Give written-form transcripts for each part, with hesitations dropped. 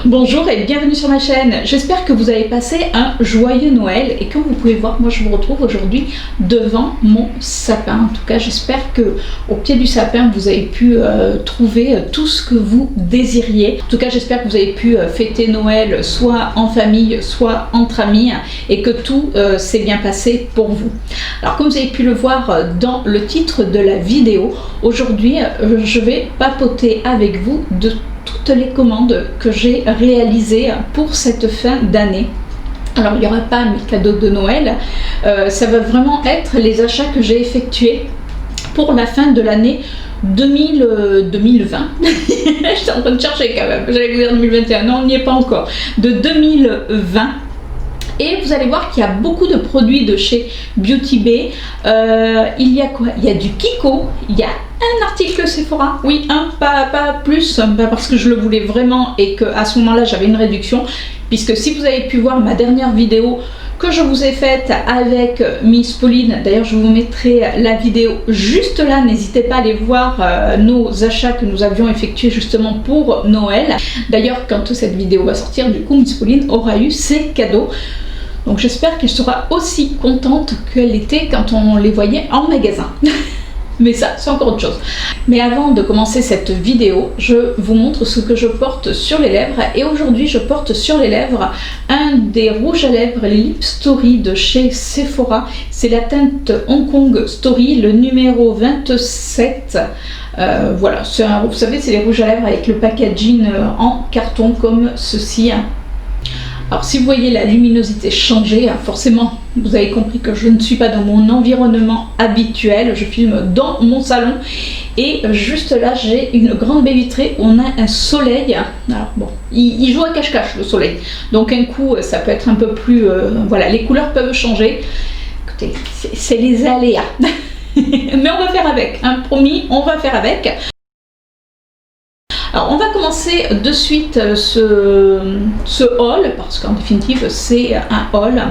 Bonjour et bienvenue sur ma chaîne. J'espère que vous avez passé un joyeux Noël et comme vous pouvez voir, moi je vous retrouve aujourd'hui devant mon sapin. En tout cas, j'espère que au pied du sapin, vous avez pu trouver tout ce que vous désiriez. En tout cas, j'espère que vous avez pu fêter Noël soit en famille, soit entre amis et que tout s'est bien passé pour vous. Alors comme vous avez pu le voir dans le titre de la vidéo, aujourd'hui je vais papoter avec vous de toutes les commandes que j'ai réalisées pour cette fin d'année. Alors il n'y aura pas mes cadeaux de Noël, ça va vraiment être les achats que j'ai effectués pour la fin de l'année 2020. J'étais en train de chercher quand même, j'allais vous dire 2021, non on n'y est pas encore, de 2020. Et vous allez voir qu'il y a beaucoup de produits de chez Beauty Bay. Il y a quoi? Il y a du Kiko, il y a un article Sephora, oui, pas plus, parce que je le voulais vraiment et qu'à ce moment-là j'avais une réduction. Puisque si vous avez pu voir ma dernière vidéo que je vous ai faite avec Miss Pauline, d'ailleurs je vous mettrai la vidéo juste là, n'hésitez pas à aller voir nos achats que nous avions effectués justement pour Noël. D'ailleurs quand cette vidéo va sortir, du coup Miss Pauline aura eu ses cadeaux. Donc j'espère qu'elle sera aussi contente qu'elle était quand on les voyait en magasin. Mais ça, c'est encore autre chose. Mais avant de commencer cette vidéo, je vous montre ce que je porte sur les lèvres. Et aujourd'hui, je porte sur les lèvres un des rouges à lèvres, les Lip Story de chez Sephora. C'est la teinte Hong Kong Story, le numéro 27. Voilà, vous savez, c'est les rouges à lèvres avec le packaging en carton comme ceci. Alors si vous voyez la luminosité changer, forcément vous avez compris que je ne suis pas dans mon environnement habituel, je filme dans mon salon et juste là j'ai une grande baie vitrée, on a un soleil, alors bon, il joue à cache-cache le soleil, donc un coup ça peut être un peu plus, voilà, les couleurs peuvent changer, écoutez, c'est les aléas, mais on va faire avec, hein, promis, on va faire avec. Alors on va commencer de suite ce haul, parce qu'en définitive c'est un haul.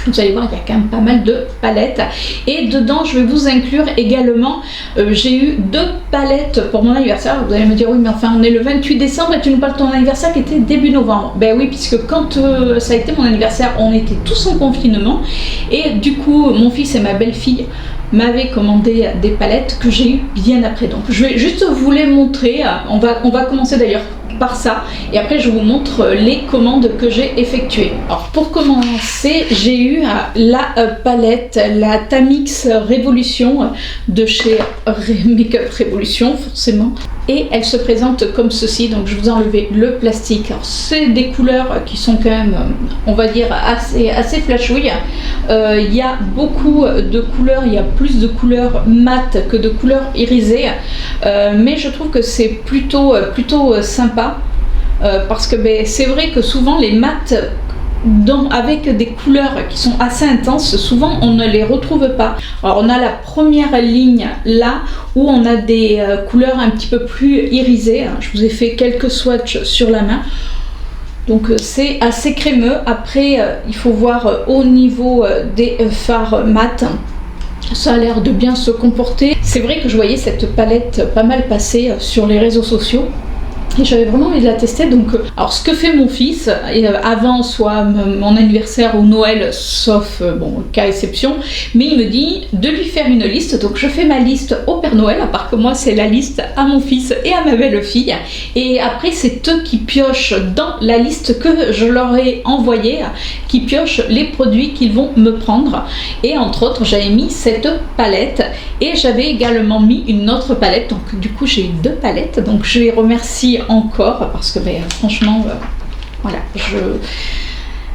Vous allez voir, il y a quand même pas mal de palettes. Et dedans, je vais vous inclure également, j'ai eu 2 palettes pour mon anniversaire. Vous allez me dire, oui, mais enfin, on est le 28 décembre et tu nous parles de ton anniversaire qui était début novembre. Ben oui, puisque quand ça a été mon anniversaire, on était tous en confinement. Et du coup, mon fils et ma belle-fille m'avaient commandé des palettes que j'ai eu bien après. Donc, je vais juste vous les montrer. On va commencer d'ailleurs par ça et après je vous montre les commandes que j'ai effectuées. Alors pour commencer, j'ai eu la palette, la Tamix Révolution de chez Makeup Révolution forcément, et elle se présente comme ceci. Donc je vous ai enlevé le plastique. Alors c'est des couleurs qui sont quand même, on va dire, assez flashouilles. Il y a beaucoup de couleurs, il y a plus de couleurs mates que de couleurs irisées, mais je trouve que c'est plutôt sympa. Parce que c'est vrai que souvent les mates avec des couleurs qui sont assez intenses, souvent on ne les retrouve pas. Alors on a la première ligne là où on a des couleurs un petit peu plus irisées. Je vous ai fait quelques swatchs sur la main. Donc c'est assez crémeux. Après il faut voir au niveau des fards mat. Ça a l'air de bien se comporter. C'est vrai que je voyais cette palette pas mal passer sur les réseaux sociaux. Et j'avais vraiment envie de la tester. Donc, alors ce que fait mon fils, avant soit mon anniversaire ou Noël, sauf bon cas exception, mais il me dit de lui faire une liste. Donc je fais ma liste au Père Noël, à part que moi c'est la liste à mon fils et à ma belle-fille. Et après c'est eux qui piochent dans la liste que je leur ai envoyée, qui piochent les produits qu'ils vont me prendre. Et entre autres j'avais mis cette palette et j'avais également mis une autre palette. Donc du coup j'ai eu 2 palettes. Donc je les remercie encore parce que franchement voilà,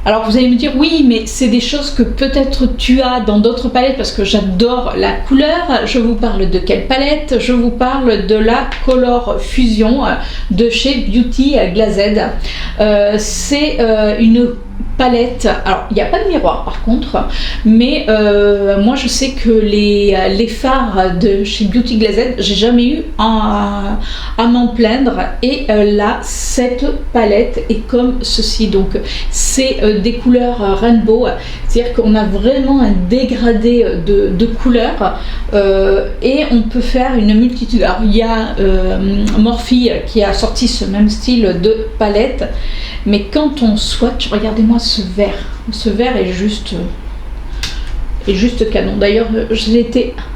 alors vous allez me dire oui mais c'est des choses que peut-être tu as dans d'autres palettes, parce que j'adore la couleur. Je vous parle de quelle palette? Je vous parle de la Color Fusion de chez Beauty Glazed. C'est une palette, alors il n'y a pas de miroir par contre, mais moi je sais que les fards de chez Beauty Glazed, j'ai jamais eu à m'en plaindre, et là cette palette est comme ceci. Donc c'est des couleurs rainbow, c'est-à-dire qu'on a vraiment un dégradé de couleurs, et on peut faire une multitude. Alors il y a Morphe qui a sorti ce même style de palette. mais quand on swatch, regardez-moi ce vert est juste canon. D'ailleurs, vous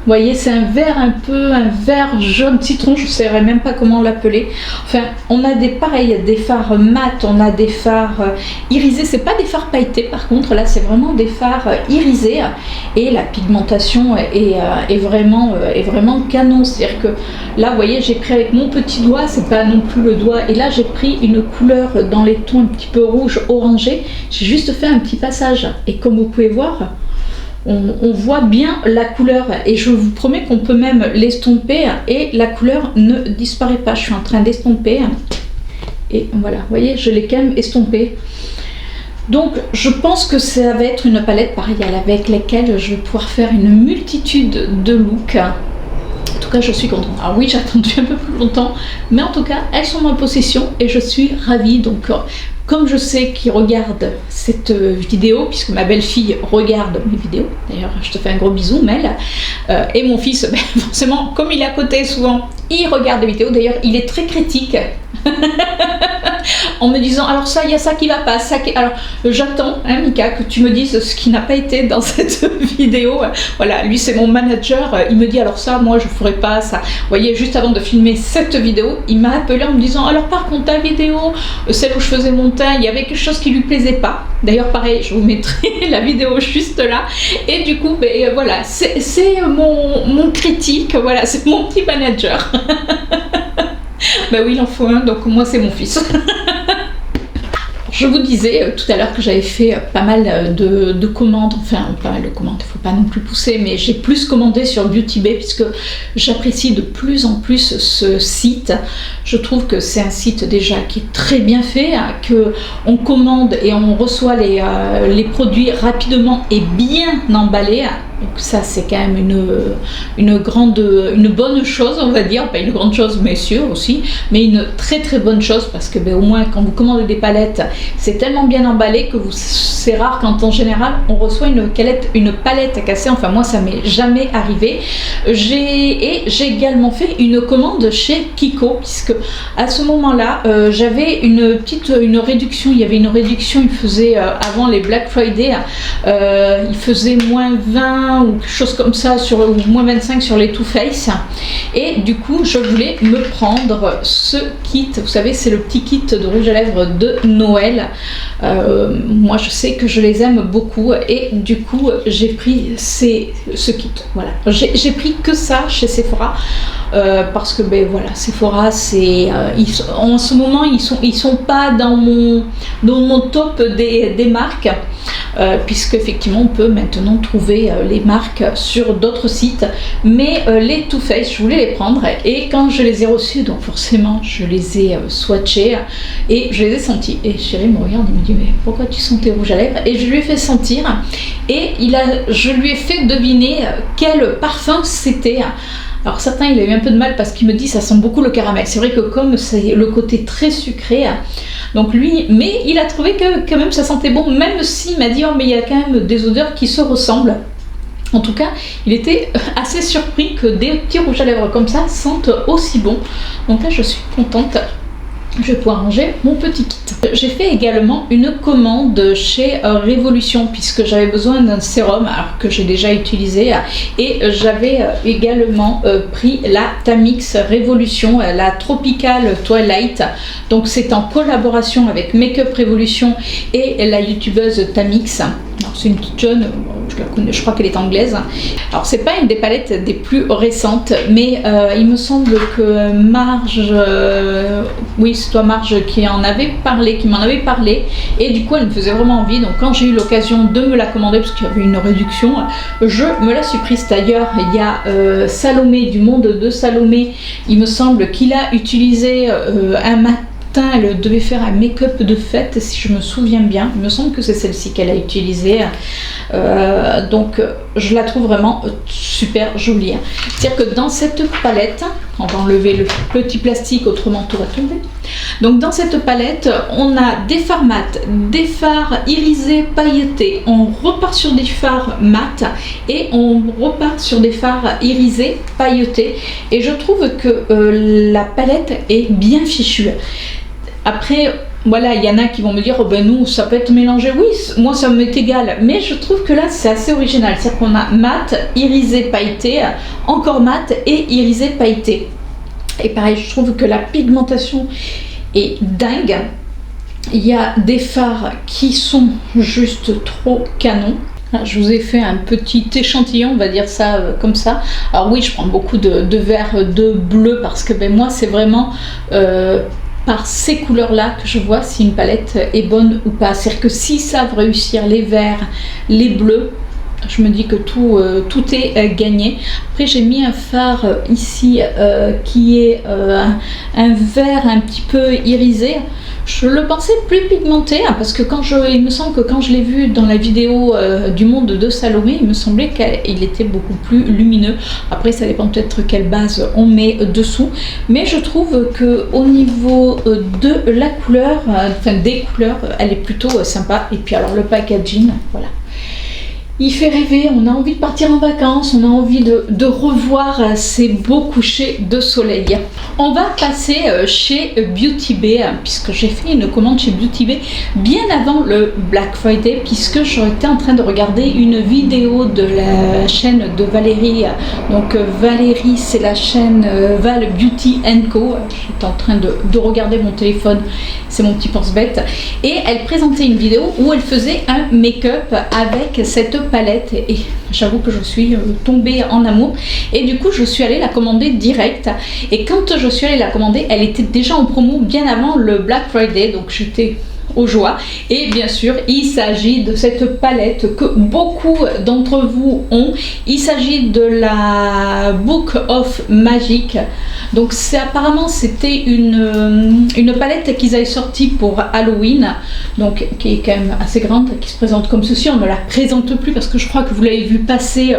voyez, c'est un vert jaune citron, je ne saurais même pas comment l'appeler. Enfin, on a des fards mat, on a des fards irisés. C'est pas des fards pailletés, par contre, là, c'est vraiment des fards irisés. Et la pigmentation est vraiment canon. C'est-à-dire que là, vous voyez, j'ai pris avec mon petit doigt, c'est pas non plus le doigt. Et là, j'ai pris une couleur dans les tons un petit peu rouge, orangé. J'ai juste fait un petit passage. Et comme vous pouvez voir, on voit bien la couleur et je vous promets qu'on peut même l'estomper et la couleur ne disparaît pas. Je suis en train d'estomper et voilà, vous voyez, je l'ai quand même estompé. Donc je pense que ça va être une palette pareil avec laquelle je vais pouvoir faire une multitude de looks. En tout cas, je suis contente. Alors oui, j'ai attendu un peu plus longtemps, mais en tout cas, elles sont en ma possession et je suis ravie. Donc comme je sais qu'ils regardent cette vidéo, puisque ma belle-fille regarde mes vidéos, d'ailleurs je te fais un gros bisou Mel, et mon fils, ben, forcément, comme il est à côté souvent, il regarde les vidéos, d'ailleurs il est très critique, en me disant alors ça, il y a ça qui va pas, ça qui... Alors j'attends, hein, Mika, que tu me dises ce qui n'a pas été dans cette vidéo. Voilà, lui c'est mon manager, il me dit alors ça, moi je ferai pas ça. Vous voyez, juste avant de filmer cette vidéo, il m'a appelé en me disant alors par contre ta vidéo, celle où je faisais mon teint, il y avait quelque chose qui lui plaisait pas. D'ailleurs pareil, je vous mettrai la vidéo juste là. Et du coup, ben, voilà, c'est mon critique, voilà, c'est mon petit manager. Ben oui, il en faut un, donc moi c'est mon fils. Je vous disais tout à l'heure que j'avais fait pas mal de commandes, enfin pas mal de commandes, il ne faut pas non plus pousser, mais j'ai plus commandé sur Beauty Bay puisque j'apprécie de plus en plus ce site. Je trouve que c'est un site déjà qui est très bien fait, que on commande et on reçoit les produits rapidement et bien emballés. Donc ça c'est quand même une bonne chose, on va dire, pas une grande chose mais sûre aussi, mais une très très bonne chose parce que ben, au moins quand vous commandez des palettes, c'est tellement bien emballé que c'est rare quand en général on reçoit une palette cassée. Enfin moi ça m'est jamais arrivé. J'ai également fait une commande chez Kiko puisque à ce moment-là j'avais une réduction. Il y avait une réduction, il faisait avant les Black Friday, il faisait moins 20 ou quelque chose comme ça, ou moins 25 sur les Too Faced, et du coup je voulais me prendre ce kit. Vous savez, c'est le petit kit de rouge à lèvres de Noël. Moi je sais que je les aime beaucoup et du coup j'ai pris ce kit. Voilà, j'ai pris que ça chez Sephora parce que ben voilà, Sephora c'est en ce moment ils sont pas dans mon top des marques. Puisque effectivement on peut maintenant trouver les marques sur d'autres sites, mais les Too Faced je voulais les prendre et quand je les ai reçus, donc forcément je les ai swatchés et je les ai sentis et chérie me regarde, il me dit mais pourquoi tu sens tes rouges à lèvres, et je lui ai fait sentir et je lui ai fait deviner quel parfum c'était. Alors certains il a eu un peu de mal parce qu'il me dit ça sent beaucoup le caramel. C'est vrai que comme c'est le côté très sucré, donc lui, mais il a trouvé que quand même ça sentait bon, même s'il m'a dit oh mais il y a quand même des odeurs qui se ressemblent. En tout cas, il était assez surpris que des petits rouges à lèvres comme ça sentent aussi bon. Donc là je suis contente. Je vais pouvoir ranger mon petit kit. J'ai fait également une commande chez Révolution puisque j'avais besoin d'un sérum alors que j'ai déjà utilisé et j'avais également pris la Tamix Révolution, la Tropical Twilight. Donc c'est en collaboration avec Makeup Révolution et la youtubeuse Tamix. Alors c'est une petite jeune, je la connais, je crois qu'elle est anglaise. Alors c'est pas une des palettes des plus récentes, mais il me semble que Marge, oui c'est toi Marge qui m'en avait parlé, et du coup elle me faisait vraiment envie. Donc quand j'ai eu l'occasion de me la commander parce qu'il y avait une réduction, je me la suis prise. D'ailleurs il y a Salomé du monde de Salomé, il me semble qu'il a utilisé un matin. Elle devait faire un make-up de fête si je me souviens bien, il me semble que c'est celle-ci qu'elle a utilisée, donc je la trouve vraiment super jolie. C'est-à-dire que dans cette palette, on va enlever le petit plastique autrement tout va tomber. Donc dans cette palette on a des fards mat, des fards irisés pailletés, on repart sur des fards mat et on repart sur des fards irisés pailletés, et je trouve que la palette est bien fichue. Après, voilà, il y en a qui vont me dire, oh ben nous, ça peut être mélangé. Oui, moi ça m'est égal. Mais je trouve que là, c'est assez original. C'est-à-dire qu'on a mat, irisé, pailleté, encore mat et irisé, pailleté. Et pareil, je trouve que la pigmentation est dingue. Il y a des fards qui sont juste trop canons. Je vous ai fait un petit échantillon, on va dire ça comme ça. Alors oui, je prends beaucoup de vert, de bleu, parce que ben, moi, c'est vraiment... par ces couleurs-là que je vois si une palette est bonne ou pas. C'est-à-dire que si savent réussir les verts, les bleus, je me dis que tout est gagné. Après, j'ai mis un fard ici qui est un vert un petit peu irisé. Je le pensais plus pigmenté, hein, parce que il me semble que quand je l'ai vu dans la vidéo du monde de Salomé, il me semblait qu'il était beaucoup plus lumineux. Après, ça dépend peut-être quelle base on met dessous. Mais je trouve qu'au niveau de la couleur, enfin des couleurs, elle est plutôt sympa. Et puis alors le packaging, voilà. Il fait rêver, on a envie de partir en vacances, on a envie de revoir ces beaux couchers de soleil. On va passer chez Beauty Bay, puisque j'ai fait une commande chez Beauty Bay bien avant le Black Friday, puisque j'étais en train de regarder une vidéo de la chaîne de Valérie. Donc Valérie, c'est la chaîne Val Beauty Co. J'étais en train de regarder mon téléphone, c'est mon petit pense-bête. Et elle présentait une vidéo où elle faisait un make-up avec cette palette, et j'avoue que je suis tombée en amour, et du coup je suis allée la commander direct. Et quand je suis allée la commander, elle était déjà en promo bien avant le Black Friday, donc j'étais aux joies. Et bien sûr, il s'agit de cette palette que beaucoup d'entre vous ont. Il s'agit de la Book of Magic. Donc apparemment c'était une palette qu'ils avaient sortie pour Halloween, donc qui est quand même assez grande, qui se présente comme ceci. On ne la présente plus parce que je crois que vous l'avez vu passer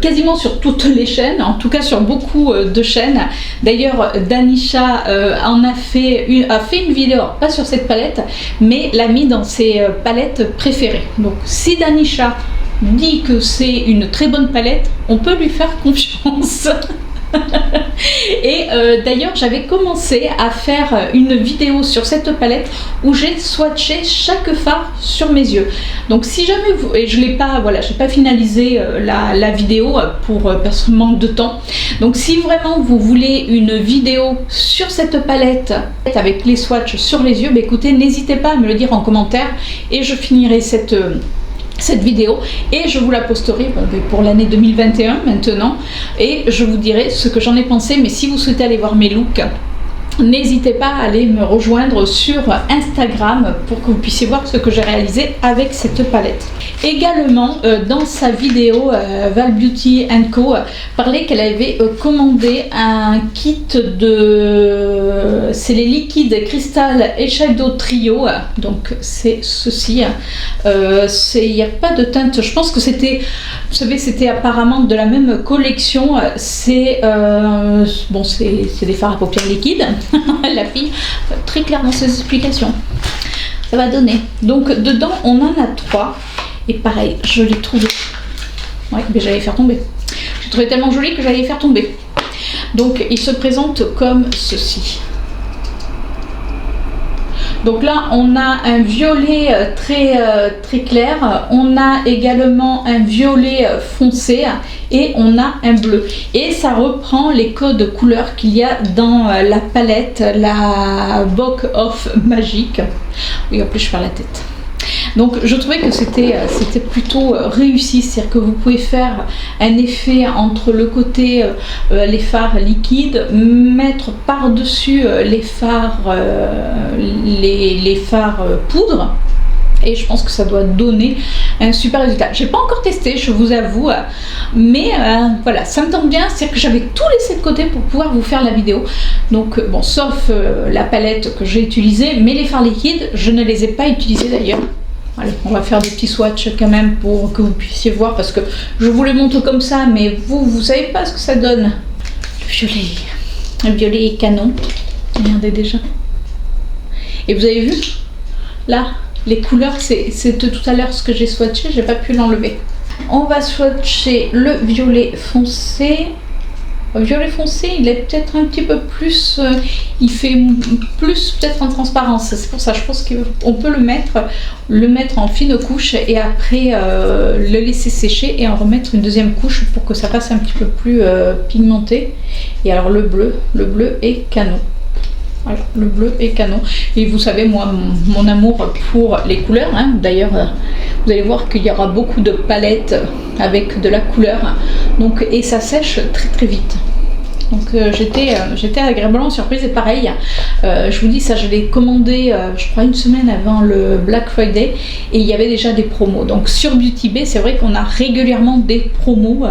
quasiment sur toutes les chaînes, en tout cas sur beaucoup de chaînes. D'ailleurs, Danisha a fait une vidéo, pas sur cette palette, mais l'a mis dans ses palettes préférées. Donc si Danisha dit que c'est une très bonne palette, on peut lui faire confiance. Et d'ailleurs j'avais commencé à faire une vidéo sur cette palette où j'ai swatché chaque fard sur mes yeux. Donc si jamais vous, et je l'ai pas, voilà, j'ai pas finalisé la vidéo parce que manque de temps. Donc si vraiment vous voulez une vidéo sur cette palette avec les swatchs sur les yeux, bah, écoutez, n'hésitez pas à me le dire en commentaire et je finirai cette vidéo et je vous la posterai pour l'année 2021 maintenant, et je vous dirai ce que j'en ai pensé. Mais si vous souhaitez aller voir mes looks, n'hésitez pas à aller me rejoindre sur Instagram pour que vous puissiez voir ce que j'ai réalisé avec cette palette. Également, dans sa vidéo, Val Beauty Co parlait qu'elle avait commandé un kit de... c'est les liquides Crystal Eyeshadow Trio. Donc c'est ceci. Il n'y a pas de teinte. Je pense que c'était... Vous savez, c'était apparemment de la même collection. C'est bon, c'est des fards à paupières liquides. La fille, très claire dans ses explications. Ça va donner. Donc dedans, on en a 3. Et pareil, je l'ai trouvé. Ouais, mais j'allais faire tomber. J'ai trouvé tellement joli que j'allais faire tomber. Donc il se présente comme ceci. Donc là, on a un violet très clair, on a également un violet foncé et on a un bleu. Et ça reprend les codes couleurs qu'il y a dans la palette, la Book of Magic. Oui, en plus je perds la tête. Donc je trouvais que c'était plutôt réussi, c'est-à-dire que vous pouvez faire un effet entre le côté les fards liquides, mettre par-dessus les fards les fards poudre, et je pense que ça doit donner un super résultat. J'ai pas encore testé, je vous avoue, mais voilà, ça me tente bien, c'est-à-dire que j'avais tout laissé de côté pour pouvoir vous faire la vidéo. Donc bon, sauf la palette que j'ai utilisée, mais les fards liquides, je ne les ai pas utilisés d'ailleurs. Allez, on va faire des petits swatchs quand même pour que vous puissiez voir, parce que je vous les montre comme ça, mais vous savez pas ce que ça donne. Le violet est canon. Regardez déjà. Et vous avez vu là, les couleurs, c'est de tout à l'heure ce que j'ai swatché, j'ai pas pu l'enlever. On va swatcher le violet foncé. Violet foncé, il est peut-être un petit peu plus, il fait plus peut-être en transparence. C'est pour ça, je pense qu'on peut le mettre en fine couche et après le laisser sécher et en remettre une deuxième couche pour que ça fasse un petit peu plus pigmenté. Et alors le bleu est canon. Voilà, le bleu est canon. Et vous savez, moi, mon amour pour les couleurs, hein, d'ailleurs, vous allez voir qu'il y aura beaucoup de palettes avec de la couleur. Donc, et ça sèche très très vite. Donc j'étais agréablement surprise et pareil, je vous dis ça, je l'ai commandé je crois une semaine avant le Black Friday et il y avait déjà des promos. Donc sur Beauty Bay, c'est vrai qu'on a régulièrement des promos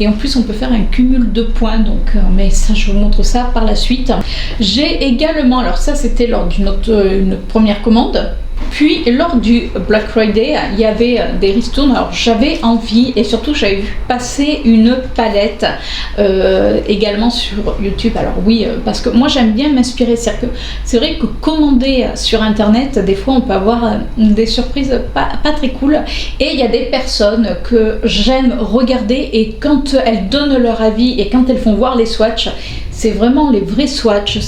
et en plus on peut faire un cumul de points. Donc mais ça, je vous montre ça par la suite. J'ai également, alors ça c'était lors d'une première commande. Puis lors du Black Friday, il y avait des ristournes. Alors j'avais envie et surtout j'avais vu passer une palette également sur YouTube. Alors oui, parce que moi j'aime bien m'inspirer. C'est vrai que commander sur internet, des fois on peut avoir des surprises pas très cool. Et il y a des personnes que j'aime regarder et quand elles donnent leur avis et quand elles font voir les swatchs, c'est vraiment les vrais swatchs.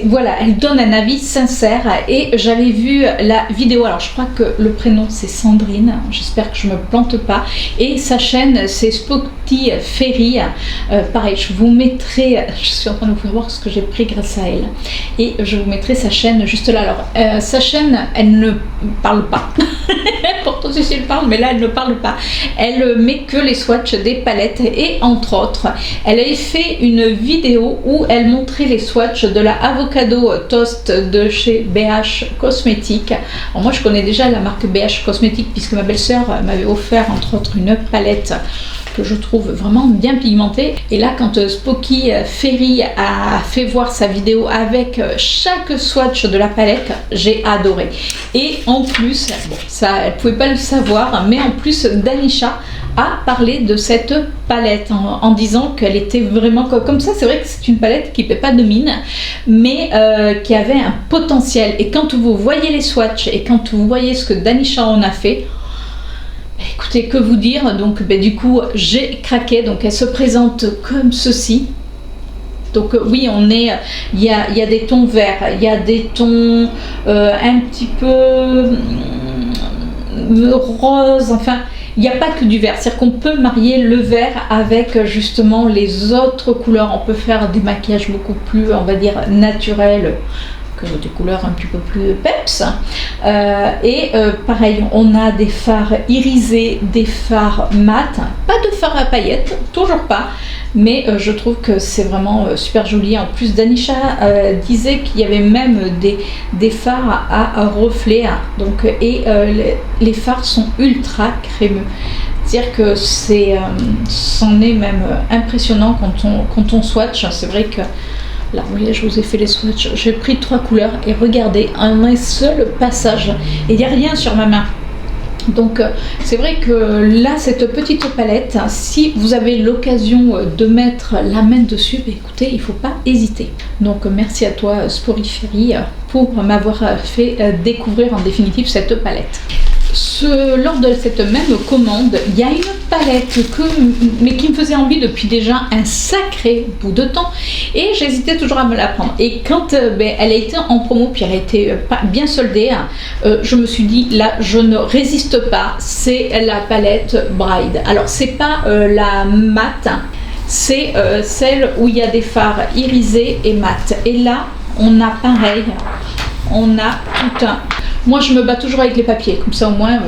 Voilà, elle donne un avis sincère et j'avais vu la vidéo, alors je crois que le prénom c'est Sandrine, j'espère que je me plante pas, et sa chaîne c'est Spotty Ferry, pareil je vous mettrai, je suis en train de vous faire voir ce que j'ai pris grâce à elle, et je vous mettrai sa chaîne juste là. Alors sa chaîne elle ne parle pas, pourtant si elle parle, mais là elle ne parle pas, elle met que les swatchs des palettes et entre autres elle avait fait une vidéo où elle montrait les swatchs de la Avocado Toast de chez BH Cosmétiques. Alors moi je connais déjà la marque BH Cosmétiques puisque ma belle-sœur m'avait offert entre autres une palette que je trouve vraiment bien pigmentée. Et là quand Spotty Ferry a fait voir sa vidéo avec chaque swatch de la palette, j'ai adoré. Et en plus, bon, ça elle pouvait pas le savoir, mais en plus Danisha a parlé de cette palette en disant qu'elle était vraiment comme ça. C'est vrai que c'est une palette qui ne fait pas de mine mais qui avait un potentiel, et quand vous voyez les swatchs et quand vous voyez ce que Danisha en a fait, écoutez, que vous dire. Donc du coup j'ai craqué. Donc elle se présente comme ceci. Donc oui, il y a des tons verts, il y a des tons un petit peu rose, enfin il n'y a pas que du vert, c'est-à-dire qu'on peut marier le vert avec justement les autres couleurs. On peut faire des maquillages beaucoup plus, on va dire, naturels, que des couleurs un petit peu plus peps. Pareil, on a des fards irisés, des fards mat, pas de fard à paillettes, toujours pas, mais je trouve que c'est vraiment super joli. En plus Danisha disait qu'il y avait même des fards à reflets, donc, et les fards sont ultra crémeux. C'est-à-dire que c'en est même impressionnant quand on swatch. C'est vrai que là, vous voyez, je vous ai fait les swatchs. J'ai pris 3 couleurs et regardez, en un seul passage, et il n'y a rien sur ma main. Donc c'est vrai que là, cette petite palette, si vous avez l'occasion de mettre la main dessus, bah, écoutez, il ne faut pas hésiter. Donc merci à toi Spotty Ferry pour m'avoir fait découvrir en définitive cette palette. Lors de cette même commande, il y a une palette qui me faisait envie depuis déjà un sacré bout de temps et j'hésitais toujours à me la prendre. Et quand elle a été en promo, puis elle a été bien soldée, je me suis dit là je ne résiste pas, c'est la palette Bride. Alors c'est pas la mat, c'est celle où il y a des fards irisés et mat. Et là on a pareil, on a tout un... Moi je me bats toujours avec les papiers, comme ça au moins.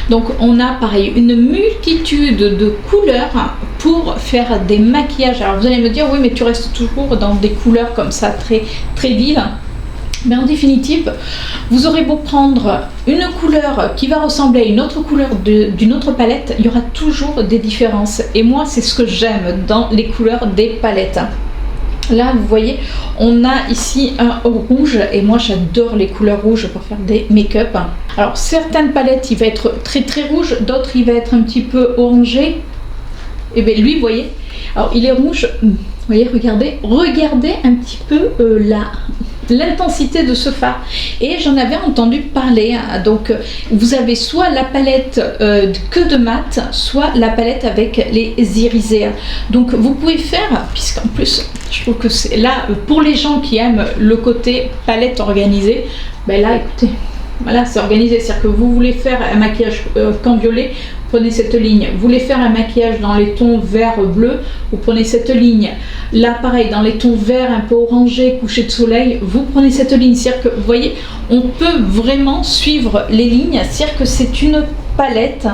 Donc on a pareil une multitude de couleurs pour faire des maquillages. Alors vous allez me dire oui mais tu restes toujours dans des couleurs comme ça très vives. Mais en définitive, vous aurez beau prendre une couleur qui va ressembler à une autre couleur d'une autre palette, il y aura toujours des différences. Et moi c'est ce que j'aime dans les couleurs des palettes. Là vous voyez on a ici un rouge et moi j'adore les couleurs rouges pour faire des make-up. Alors certaines palettes il va être très rouge, d'autres il va être un petit peu orangé. Et bien lui vous voyez, alors il est rouge, vous voyez, regardez un petit peu l'intensité de ce phare. Et j'en avais entendu parler, hein. Donc vous avez soit la palette que de mat, soit la palette avec les irisés. Donc vous pouvez faire, puisqu'en plus je trouve que c'est là pour les gens qui aiment le côté palette organisée, ben là écoutez, voilà, c'est organisé, c'est-à-dire que vous voulez faire un maquillage cambriolé, prenez cette ligne. Vous voulez faire un maquillage dans les tons vert bleu, vous prenez cette ligne. Là pareil, dans les tons vert un peu orangé, coucher de soleil, vous prenez cette ligne. C'est-à-dire que vous voyez, on peut vraiment suivre les lignes, c'est-à-dire que c'est une palette.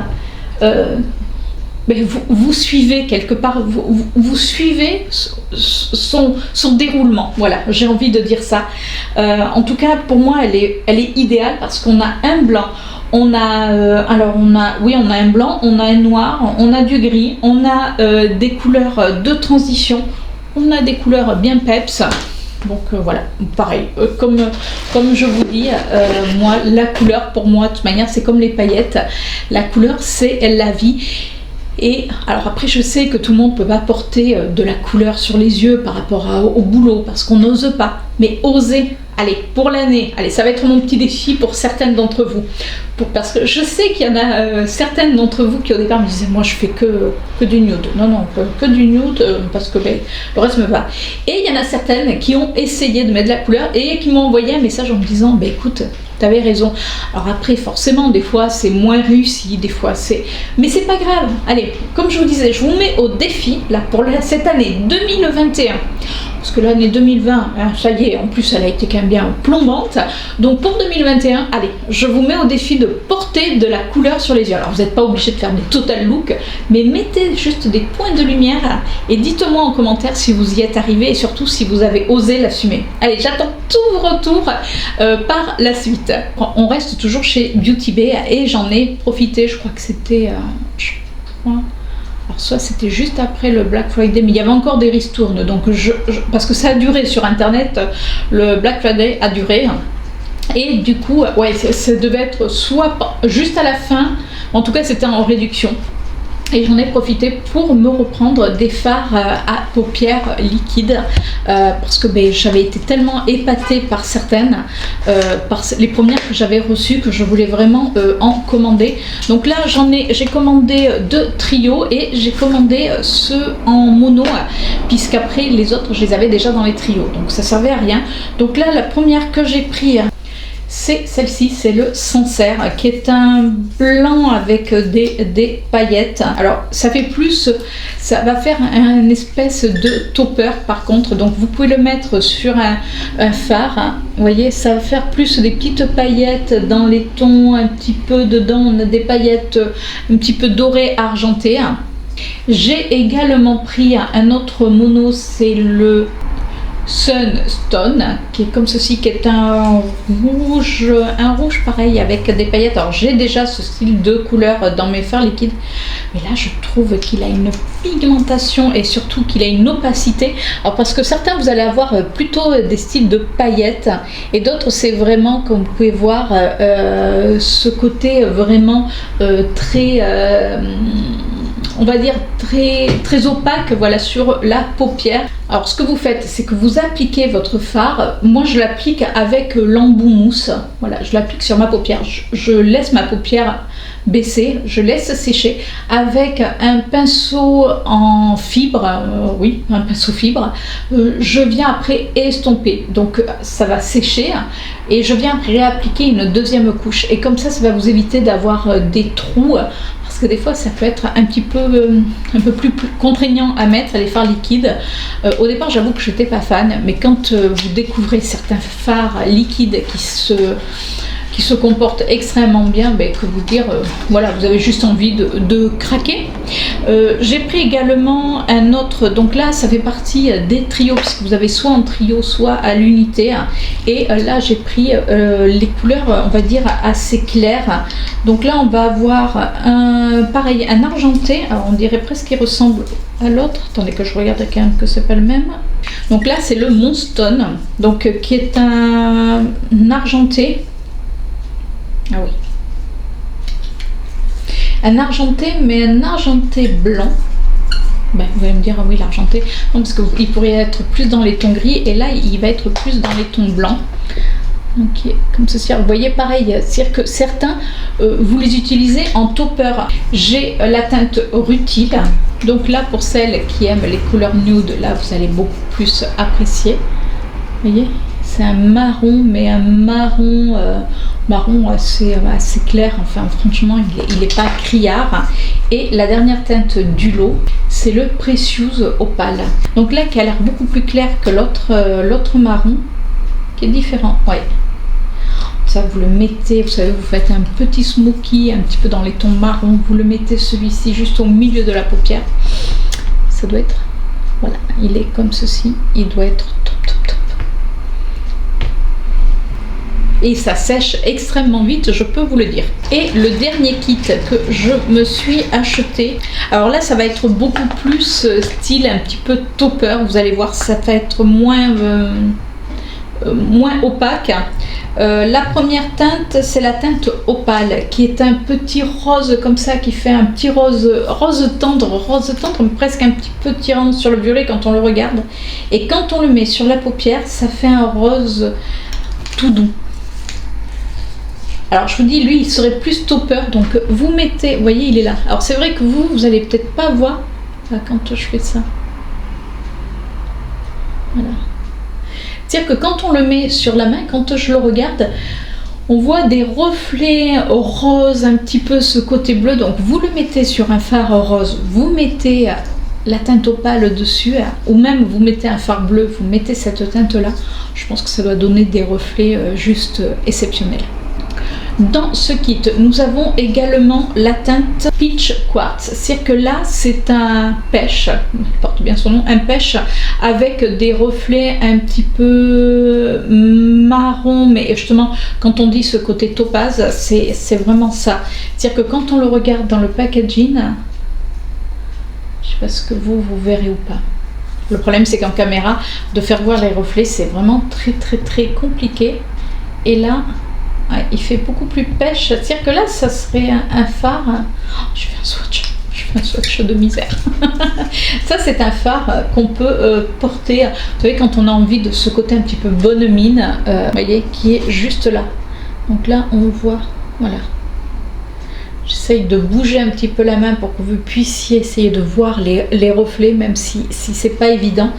Mais vous suivez quelque part, vous suivez son déroulement. Voilà, j'ai envie de dire ça. En tout cas, pour moi, elle est idéale parce qu'on a un blanc. On a, on a un blanc, on a un noir, on a du gris, on a des couleurs de transition, on a des couleurs bien peps. Donc voilà, pareil, comme je vous dis, moi, la couleur, pour moi, de toute manière, c'est comme les paillettes. La couleur, c'est la vie. Et alors après, je sais que tout le monde ne peut pas porter de la couleur sur les yeux par rapport au boulot, parce qu'on n'ose pas. Mais osez, allez, pour l'année, allez, ça va être mon petit défi pour certaines d'entre vous. Parce que je sais qu'il y en a certaines d'entre vous qui au départ me disaient, moi je fais que du nude. Non, que du nude, parce que le reste me va. Et il y en a certaines qui ont essayé de mettre de la couleur et qui m'ont envoyé un message en me disant, écoute, t'avais raison. Alors après, forcément, des fois c'est moins réussi, des fois c'est... Mais c'est pas grave. Allez, comme je vous disais, je vous mets au défi, là, pour cette année 2021. Parce que l'année 2020, hein, ça y est, en plus elle a été quand même bien plombante. Donc pour 2021, allez, je vous mets au défi de porter de la couleur sur les yeux. Alors vous n'êtes pas obligé de faire des total looks, mais mettez juste des points de lumière et dites-moi en commentaire si vous y êtes arrivé et surtout si vous avez osé l'assumer. Allez, j'attends tout vos retours par la suite. On reste toujours chez Beauty Bay et j'en ai profité, je crois que c'était... Alors soit c'était juste après le Black Friday, mais il y avait encore des ristournes, donc parce que ça a duré sur internet, le Black Friday a duré, et du coup, ouais, ça devait être soit juste à la fin, en tout cas c'était en réduction. Et j'en ai profité pour me reprendre des fards à paupières liquides parce que j'avais été tellement épatée par certaines, par les premières que j'avais reçues, que je voulais vraiment en commander. Donc là j'ai commandé 2 trios et j'ai commandé ceux en mono puisqu'après les autres je les avais déjà dans les trios, donc ça servait à rien. Donc là la première que j'ai pris, c'est celle-ci, c'est le Sancerre, qui est un blanc avec des paillettes. Alors ça fait plus, ça va faire une espèce de topper par contre, donc vous pouvez le mettre sur un phare. Vous voyez, ça va faire plus des petites paillettes dans les tons, un petit peu dedans, on a des paillettes un petit peu dorées argentées. J'ai également pris un autre mono, c'est le Sunstone, qui est comme ceci, qui est un rouge pareil avec des paillettes. Alors j'ai déjà ce style de couleur dans mes fards liquides, mais là je trouve qu'il a une pigmentation et surtout qu'il a une opacité. Alors parce que certains vous allez avoir plutôt des styles de paillettes et d'autres c'est vraiment, comme vous pouvez voir, ce côté vraiment très on va dire très opaque, voilà, sur la paupière. Alors ce que vous faites, c'est que vous appliquez votre fard. Moi je l'applique avec l'embout mousse, voilà, je l'applique sur ma paupière, je laisse ma paupière baisser, je laisse sécher avec un pinceau en fibre, oui, un pinceau fibre. Je viens après estomper, donc ça va sécher et je viens réappliquer une deuxième couche et comme ça va vous éviter d'avoir des trous. Parce que des fois ça peut être un peu plus contraignant à mettre les fards liquides. Au départ j'avoue que je n'étais pas fan, mais quand vous découvrez certains fards liquides qui se comportent extrêmement bien, que vous dire, voilà, vous avez juste envie de craquer. J'ai pris également un autre, donc là ça fait partie des trios, puisque vous avez soit en trio, soit à l'unité, et là j'ai pris les couleurs, on va dire, assez claires. Donc là on va avoir pareil, un argenté, alors on dirait presque qu'il ressemble à l'autre, attendez que je regarde quand même que c'est pas le même. Donc là c'est le Moonstone, donc qui est un argenté. Ah oui. Un argenté, mais un argenté blanc. Ben, vous allez me dire, ah oui, l'argenté. Non, parce qu'il pourrait être plus dans les tons gris et là, il va être plus dans les tons blancs. Ok, comme ceci. Vous voyez, pareil, c'est-à-dire que certains, vous les utilisez en topper. J'ai la teinte rutile. Donc là, pour celles qui aiment les couleurs nude, là, vous allez beaucoup plus apprécier. Vous voyez, c'est un marron, mais un marron, marron assez clair. Enfin, franchement, il n'est pas criard. Et la dernière teinte du lot, c'est le Precious Opale. Donc là, qui a l'air beaucoup plus clair que l'autre marron, qui est différent. Ouais. Ça, vous le mettez, vous savez, vous faites un petit smoky, un petit peu dans les tons marron. Vous le mettez celui-ci juste au milieu de la paupière. Ça doit être, voilà, il est comme ceci. Il doit être top, top, top. Et ça sèche extrêmement vite, je peux vous le dire. Et le dernier kit que je me suis acheté, alors là ça va être beaucoup plus style un petit peu topper, vous allez voir, ça va être moins opaque. La première teinte, c'est la teinte opale, qui est un petit rose comme ça, qui fait un petit rose tendre, mais presque un petit peu tirant sur le violet quand on le regarde. Et quand on le met sur la paupière, ça fait un rose tout doux. Alors je vous dis, lui il serait plus topper, donc vous mettez, vous voyez il est là. Alors c'est vrai que vous allez peut-être pas voir quand je fais ça. Voilà. C'est-à-dire que quand on le met sur la main, quand je le regarde, on voit des reflets roses, un petit peu ce côté bleu. Donc vous le mettez sur un fard rose, vous mettez la teinte opale dessus, ou même vous mettez un fard bleu, vous mettez cette teinte-là. Je pense que ça doit donner des reflets juste exceptionnels. Dans ce kit, nous avons également la teinte Peach Quartz. C'est-à-dire que là, c'est un pêche, il porte bien son nom, un pêche avec des reflets un petit peu marron, mais justement, quand on dit ce côté topaz, c'est vraiment ça. C'est-à-dire que quand on le regarde dans le packaging, je ne sais pas ce que vous verrez ou pas. Le problème, c'est qu'en caméra, de faire voir les reflets, c'est vraiment très, très, très compliqué. Et là, ouais, il fait beaucoup plus pêche. C'est-à-dire que là, ça serait un phare. Oh, je fais un swatch. Je fais un swatch de misère. Ça, c'est un phare qu'on peut porter. Vous savez, quand on a envie de ce côté un petit peu bonne mine, vous voyez, qui est juste là. Donc là, on voit. Voilà. J'essaye de bouger un petit peu la main pour que vous puissiez essayer de voir les reflets, même si c'est pas évident.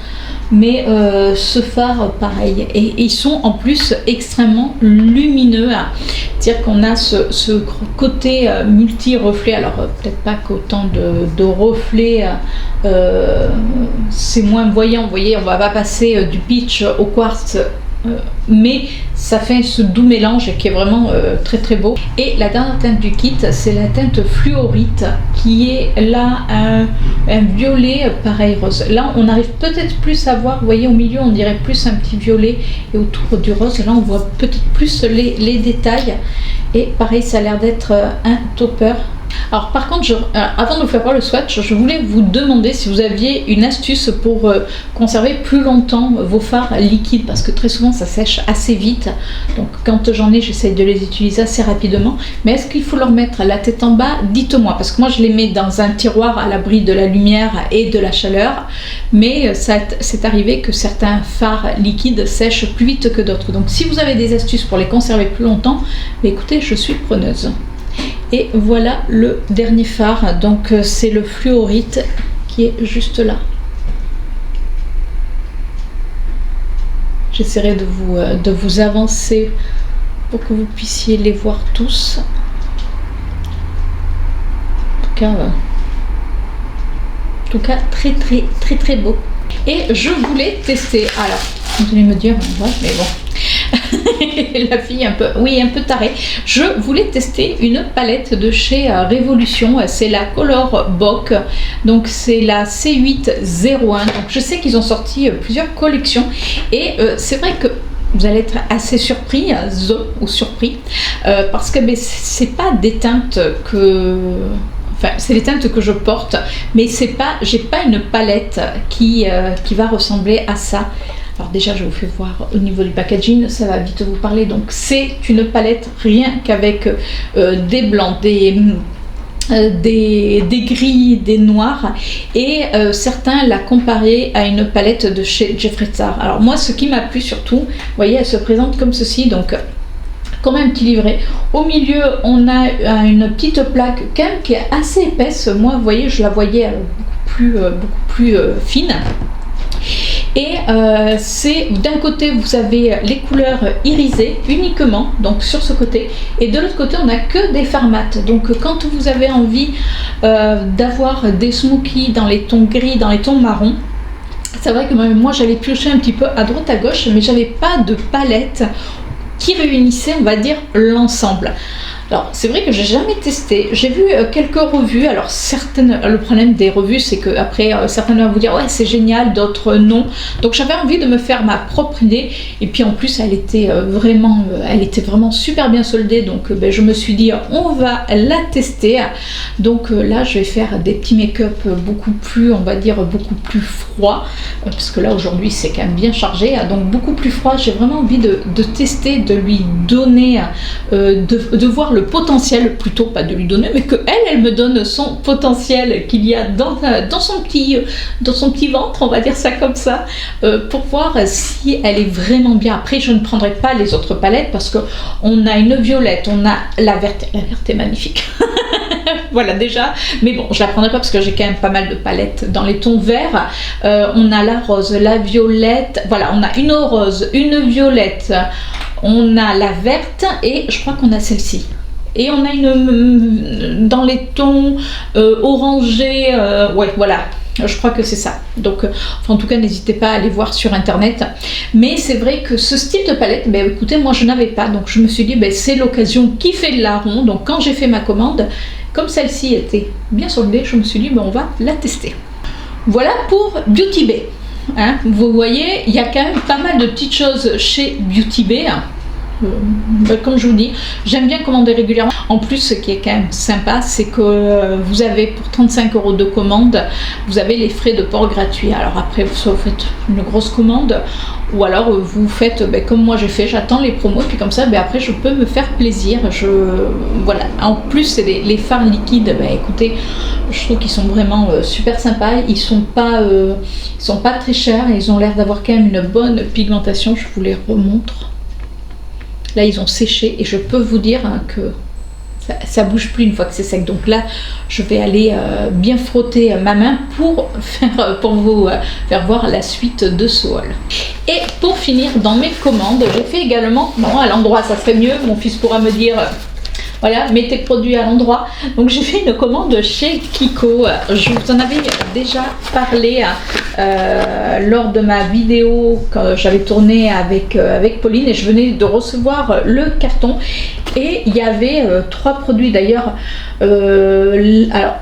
Mais ce phare, pareil. Et ils sont en plus extrêmement lumineux. C'est-à-dire qu'on a ce côté multi-reflet. Alors, peut-être pas qu'autant de reflets, c'est moins voyant. Vous voyez, on va pas passer du peach au quartz. Mais ça fait ce doux mélange qui est vraiment très très beau. Et la dernière teinte du kit, c'est la teinte fluorite, qui est là un violet pareil rose. Là on arrive peut-être plus à voir, vous voyez au milieu on dirait plus un petit violet, et autour du rose là on voit peut-être plus les détails. Et pareil, ça a l'air d'être un topper. Alors par contre, avant de vous faire voir le swatch, je voulais vous demander si vous aviez une astuce pour conserver plus longtemps vos fards liquides, parce que très souvent ça sèche assez vite. Donc quand j'en ai, j'essaie de les utiliser assez rapidement. Mais est-ce qu'il faut leur mettre la tête en bas? Dites-moi, parce que moi je les mets dans un tiroir à l'abri de la lumière et de la chaleur. Mais c'est arrivé que certains fards liquides sèchent plus vite que d'autres. Donc si vous avez des astuces pour les conserver plus longtemps, écoutez, je suis preneuse. Et voilà le dernier phare, donc c'est le fluorite qui est juste là. J'essaierai de vous avancer pour que vous puissiez les voir tous. En tout cas très très très très beau. Et je voulais tester, alors vous allez me dire, ouais, mais bon. La fille un peu tarée. Je voulais tester une palette de chez Révolution, c'est la Color Book, donc c'est la C801. Donc je sais qu'ils ont sorti plusieurs collections et c'est vrai que vous allez être assez surpris parce que c'est pas des teintes que... Enfin, c'est les teintes que je porte, mais j'ai pas une palette qui va ressembler à ça. Alors déjà, je vous fais voir au niveau du packaging, ça va vite vous parler. Donc c'est une palette rien qu'avec des blancs, des gris, des noirs, et certains la comparaient à une palette de chez Jeffree Star. Alors moi, ce qui m'a plu surtout, vous voyez, elle se présente comme ceci, donc comme un petit livret. Au milieu, on a une petite plaque quand même qui est assez épaisse. Moi, vous voyez, je la voyais beaucoup plus fine. Et c'est d'un côté vous avez les couleurs irisées uniquement, donc sur ce côté, et de l'autre côté on n'a que des fards mat. Donc quand vous avez envie d'avoir des smokies dans les tons gris, dans les tons marron, c'est vrai que moi j'avais pioché un petit peu à droite à gauche, mais j'avais pas de palette qui réunissait, on va dire, l'ensemble. Alors c'est vrai que j'ai jamais testé, j'ai vu quelques revues, alors certaines, le problème des revues c'est que après certaines vont vous dire ouais c'est génial, d'autres non, donc j'avais envie de me faire ma propre idée, et puis en plus elle était vraiment super bien soldée, donc je me suis dit on va la tester. Donc là je vais faire des petits make-up beaucoup plus, on va dire beaucoup plus froid, parce que là aujourd'hui c'est quand même bien chargé, donc beaucoup plus froid. J'ai vraiment envie de tester, de lui donner, de voir le potentiel, plutôt pas de lui donner, mais que elle me donne son potentiel qu'il y a dans son petit ventre, on va dire ça comme ça, pour voir si elle est vraiment bien. Après je ne prendrai pas les autres palettes parce que on a une violette, on a la verte est magnifique. Voilà déjà, mais bon je la prendrai pas parce que j'ai quand même pas mal de palettes dans les tons verts. On a la rose, la violette, voilà, on a une rose, une violette, on a la verte, et je crois qu'on a celle-ci. Et on a une dans les tons orangés, ouais voilà, je crois que c'est ça. Donc en tout cas n'hésitez pas à aller voir sur internet, mais c'est vrai que ce style de palette, écoutez, moi je n'avais pas, donc je me suis dit c'est l'occasion qui fait le larron. Donc quand j'ai fait ma commande, comme celle-ci était bien soldée, je me suis dit on va la tester. Voilà pour Beauty Bay, hein. Vous voyez, il y a quand même pas mal de petites choses chez Beauty Bay. Comme je vous dis, j'aime bien commander régulièrement. En plus, ce qui est quand même sympa, c'est que vous avez pour 35 € de commande, vous avez les frais de port gratuits. Alors après, soit vous faites une grosse commande, ou alors vous faites comme moi j'ai fait, j'attends les promos, puis comme ça après je peux me faire plaisir. Voilà. En plus c'est les fards liquides, écoutez, je trouve qu'ils sont vraiment super sympas. Ils sont pas très chers, et ils ont l'air d'avoir quand même une bonne pigmentation. Je vous les remontre. Là ils ont séché, et je peux vous dire que ça bouge plus une fois que c'est sec. Donc là je vais aller bien frotter ma main pour vous faire voir la suite de ce haul. Et pour finir dans mes commandes, j'ai fait également, non à l'endroit ça serait mieux, mon fils pourra me dire voilà, mettez le produit à l'endroit. Donc j'ai fait une commande chez Kiko. Je vous en avais déjà parlé lors de ma vidéo que j'avais tournée avec Pauline, et je venais de recevoir le carton, et il y avait 3 produits d'ailleurs. Alors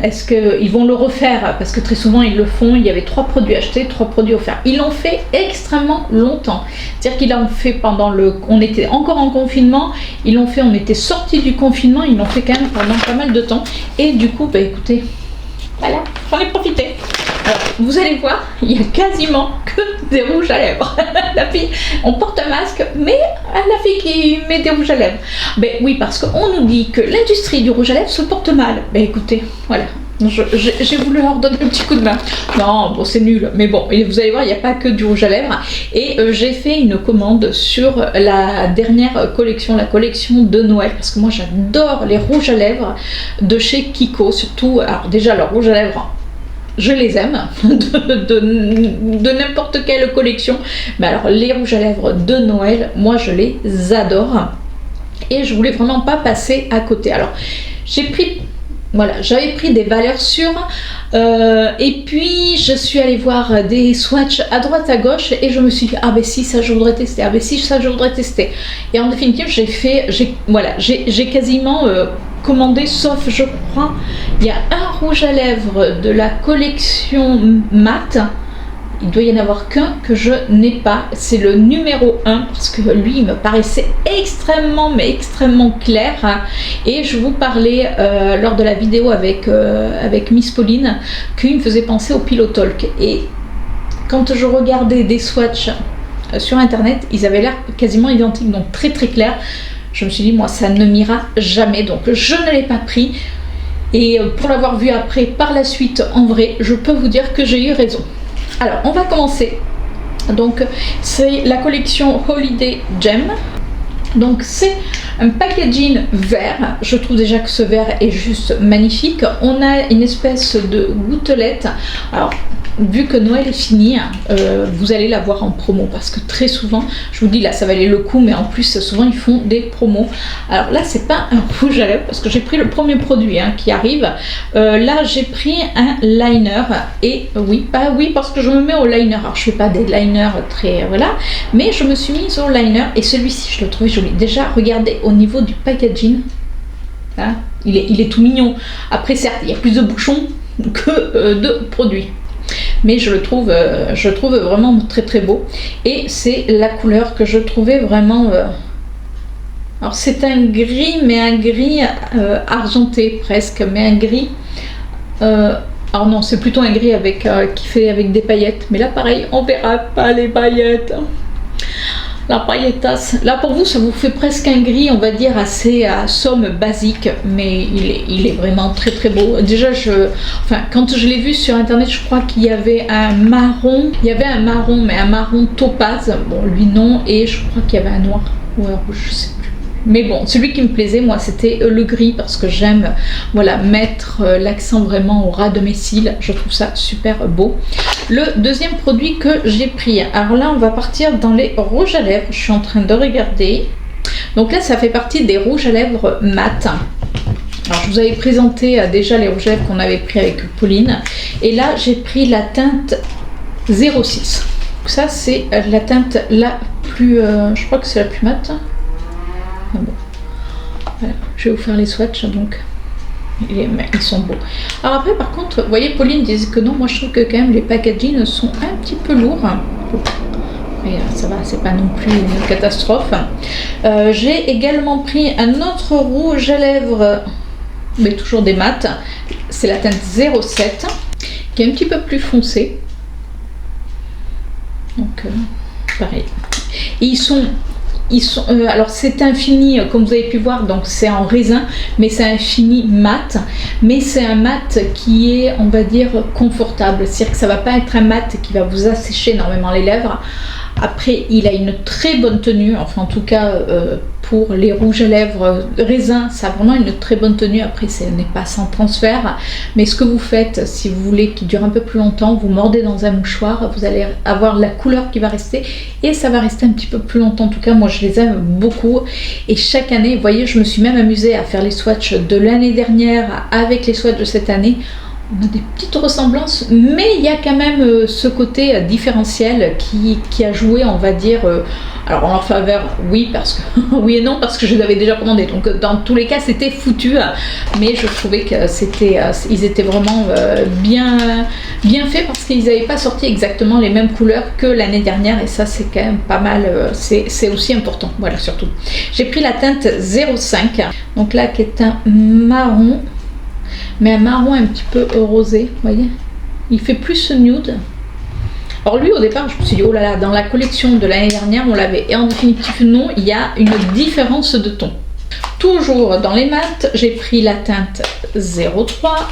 est-ce qu'ils vont le refaire? Parce que très souvent ils le font. Il y avait 3 produits achetés, 3 produits offerts. Ils l'ont fait extrêmement longtemps. C'est-à-dire qu'ils l'ont fait pendant on était encore en confinement. Ils l'ont fait, on était sortis du confinement. Ils l'ont fait quand même pendant pas mal de temps. Et du coup, écoutez, voilà, j'en ai profité. Alors, vous allez voir, il y a quasiment que des rouges à lèvres. La fille, on porte un masque, mais la fille qui met des rouges à lèvres. Oui, parce qu'on nous dit que l'industrie du rouge à lèvres se porte mal. Écoutez, voilà. J'ai voulu leur donner un petit coup de main. Non, bon, c'est nul, mais bon, vous allez voir, il n'y a pas que du rouge à lèvres. Et j'ai fait une commande sur la dernière collection, la collection de Noël, parce que moi j'adore les rouges à lèvres de chez Kiko, surtout, alors déjà leur rouge à lèvres, je les aime, de n'importe quelle collection, mais alors les rouges à lèvres de Noël, moi je les adore, et je voulais vraiment pas passer à côté. Alors j'ai pris, voilà, j'avais pris des valeurs sûres, et puis je suis allée voir des swatchs à droite à gauche, et je me suis dit si ça je voudrais tester, si ça je voudrais tester, et en définitive j'ai quasiment commandé, sauf je crois il y a un rouge à lèvres de la collection mat. Il doit y en avoir qu'un que je n'ai pas, c'est le numéro 1, parce que lui il me paraissait extrêmement clair, et je vous parlais lors de la vidéo avec Miss Pauline qu'il me faisait penser au Pillow Talk, et quand je regardais des swatchs sur internet, ils avaient l'air quasiment identiques, donc très clair. Je me suis dit moi ça ne m'ira jamais, donc je ne l'ai pas pris. Et pour l'avoir vu après par la suite en vrai, je peux vous dire que j'ai eu raison. Alors on va commencer. Donc c'est la collection Holiday Gem. Donc c'est un packaging vert, je trouve déjà que ce vert est juste magnifique. On a une espèce de gouttelette. Alors vu que Noël est fini, vous allez la voir en promo parce que très souvent, je vous dis là ça valait le coup, mais en plus souvent ils font des promos. Alors là c'est pas un rouge à lèvres parce que j'ai pris le premier produit qui arrive. Là j'ai pris un liner et oui parce que je me mets au liner. Alors je fais pas des liners très voilà, mais je me suis mise au liner et celui-ci je le trouvais joli. Déjà regardez au niveau du packaging, hein, il est tout mignon. Après certes il y a plus de bouchons que de produits. Mais je le trouve vraiment très très beau et c'est la couleur que je trouvais vraiment alors c'est un gris, mais un gris argenté presque, mais un gris alors non c'est plutôt un gris avec qui fait avec des paillettes, mais là pareil on verra pas les paillettes. La paillettasse, là pour vous ça vous fait presque un gris, on va dire assez somme basique, mais il est vraiment très très beau. Déjà quand je l'ai vu sur internet, je crois qu'il y avait un marron, mais un marron topaz, bon lui non, et je crois qu'il y avait un noir ou un rouge, je sais plus. Mais bon, celui qui me plaisait moi c'était le gris parce que j'aime voilà mettre l'accent vraiment au ras de mes cils, je trouve ça super beau. Le deuxième produit que j'ai pris, alors là on va partir dans les rouges à lèvres, je suis en train de regarder. Donc là ça fait partie des rouges à lèvres mat. Alors je vous avais présenté déjà les rouges à lèvres qu'on avait pris avec Pauline et là j'ai pris la teinte 06. Donc ça c'est la teinte la plus, je crois que c'est la plus mat. Ah bon. Voilà. Je vais vous faire les swatchs donc ils sont beaux. Alors après par contre vous voyez Pauline disait que non, moi je trouve que quand même les packaging sont un petit peu lourds. Après ça va, c'est pas non plus une catastrophe. J'ai également pris un autre rouge à lèvres mais toujours des mats, c'est la teinte 07 qui est un petit peu plus foncé, donc pareil. Et alors c'est un fini comme vous avez pu voir, donc c'est en raisin, mais c'est un fini mat, mais c'est un mat qui est on va dire confortable, c'est-à-dire que ça va pas être un mat qui va vous assécher énormément les lèvres. Après il a une très bonne tenue, enfin en tout cas pour les rouges à lèvres raisin ça a vraiment une très bonne tenue. Après ce n'est pas sans transfert, mais ce que vous faites si vous voulez qu'il dure un peu plus longtemps, vous mordez dans un mouchoir, vous allez avoir la couleur qui va rester et ça va rester un petit peu plus longtemps. En tout cas moi je les aime beaucoup et chaque année vous voyez je me suis même amusée à faire les swatchs de l'année dernière avec les swatchs de cette année. On a des petites ressemblances, mais il y a quand même ce côté différentiel qui a joué, on va dire, alors en leur faveur, oui, parce que oui et non, parce que je les avais déjà commandés. Donc dans tous les cas, c'était foutu, mais je trouvais que ils étaient vraiment bien faits parce qu'ils n'avaient pas sorti exactement les mêmes couleurs que l'année dernière, et ça c'est quand même pas mal, c'est aussi important. Voilà, surtout. J'ai pris la teinte 05, donc là qui est un marron. Mais un marron un petit peu rosé, vous voyez, il fait plus nude. Alors lui au départ je me suis dit oh là là, dans la collection de l'année dernière on l'avait, et en définitive non, il y a une différence de ton. Toujours dans les mats, j'ai pris la teinte 03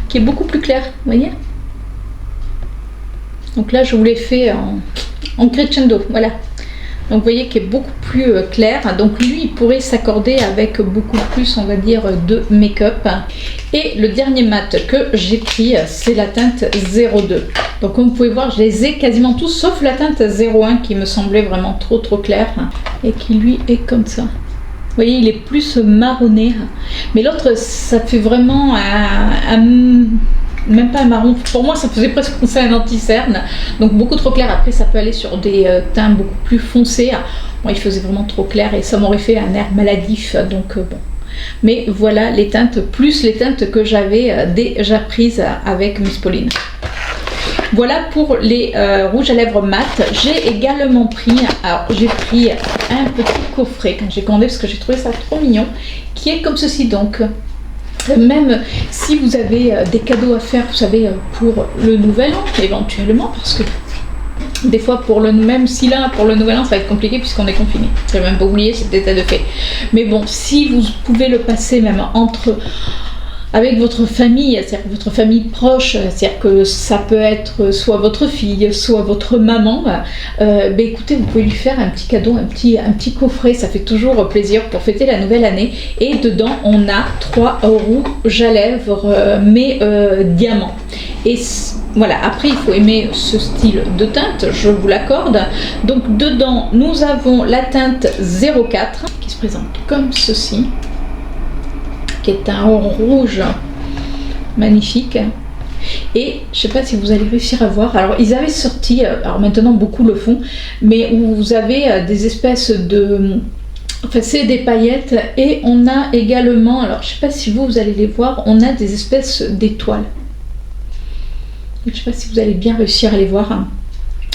qui est beaucoup plus claire, vous voyez. Donc là je vous l'ai fait en crescendo, voilà. Donc vous voyez qu'il est beaucoup plus clair, donc lui il pourrait s'accorder avec beaucoup plus on va dire de make-up. Et le dernier mat que j'ai pris c'est la teinte 02. Donc comme vous pouvez voir je les ai quasiment tous sauf la teinte 01 qui me semblait vraiment trop clair et qui lui est comme ça. Vous voyez il est plus marronné, mais l'autre ça fait vraiment même pas un marron, pour moi ça faisait presque penser à un anti-cerne, donc beaucoup trop clair. Après ça peut aller sur des teints beaucoup plus foncés, moi il faisait vraiment trop clair et ça m'aurait fait un air maladif, donc bon. Mais voilà les teintes, plus les teintes que j'avais déjà prises avec Miss Pauline. Voilà pour les rouges à lèvres mat. J'ai également pris, alors j'ai pris un petit coffret quand j'ai commandé parce que j'ai trouvé ça trop mignon, qui est comme ceci. Donc même si vous avez des cadeaux à faire, vous savez, pour le nouvel an éventuellement, parce que des fois même si là pour le nouvel an ça va être compliqué puisqu'on est confiné, j'ai même pas oublié cet état de fait, mais bon si vous pouvez le passer même entre avec votre famille, c'est-à-dire votre famille proche, c'est-à-dire que ça peut être soit votre fille, soit votre maman, écoutez, vous pouvez lui faire un petit cadeau, un petit coffret, ça fait toujours plaisir pour fêter la nouvelle année. Et dedans, on a 3 rouges à lèvres, mais diamant. Et voilà, après il faut aimer ce style de teinte, je vous l'accorde. Donc dedans, nous avons la teinte 04 qui se présente comme ceci, qui est un rouge magnifique. Et je sais pas si vous allez réussir à voir, alors ils avaient sorti, alors maintenant beaucoup le font, mais où vous avez des espèces de... Enfin c'est des paillettes, et on a également, alors je sais pas si vous allez les voir, on a des espèces d'étoiles. Je sais pas si vous allez bien réussir à les voir. En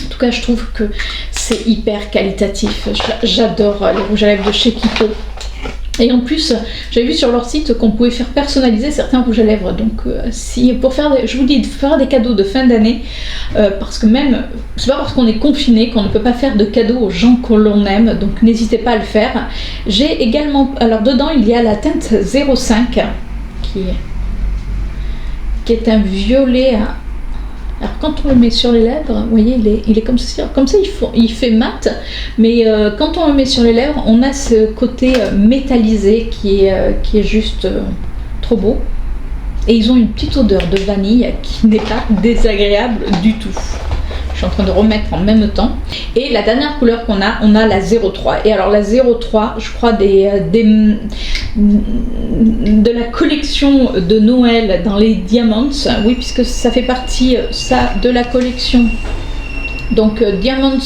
tout cas, je trouve que c'est hyper qualitatif. J'adore les rouges à lèvres de chez Kiko. Et en plus, j'avais vu sur leur site qu'on pouvait faire personnaliser certains rouges à lèvres. Donc, si pour faire, je vous dis, de faire des cadeaux de fin d'année, parce que même, c'est pas parce qu'on est confiné qu'on ne peut pas faire de cadeaux aux gens que l'on aime. Donc, n'hésitez pas à le faire. J'ai également, alors dedans, il y a la teinte 05 qui est un violet. Alors quand on le met sur les lèvres, vous voyez, il est comme ça il fait mat, mais quand on le met sur les lèvres, on a ce côté métallisé qui est juste trop beau. Et ils ont une petite odeur de vanille qui n'est pas désagréable du tout. Je suis en train de remettre en même temps. Et la dernière couleur qu'on a, on a la 03. Et alors la 03, je crois de la collection de Noël dans les Diamonds. Oui, puisque ça fait partie de la collection. Donc Diamonds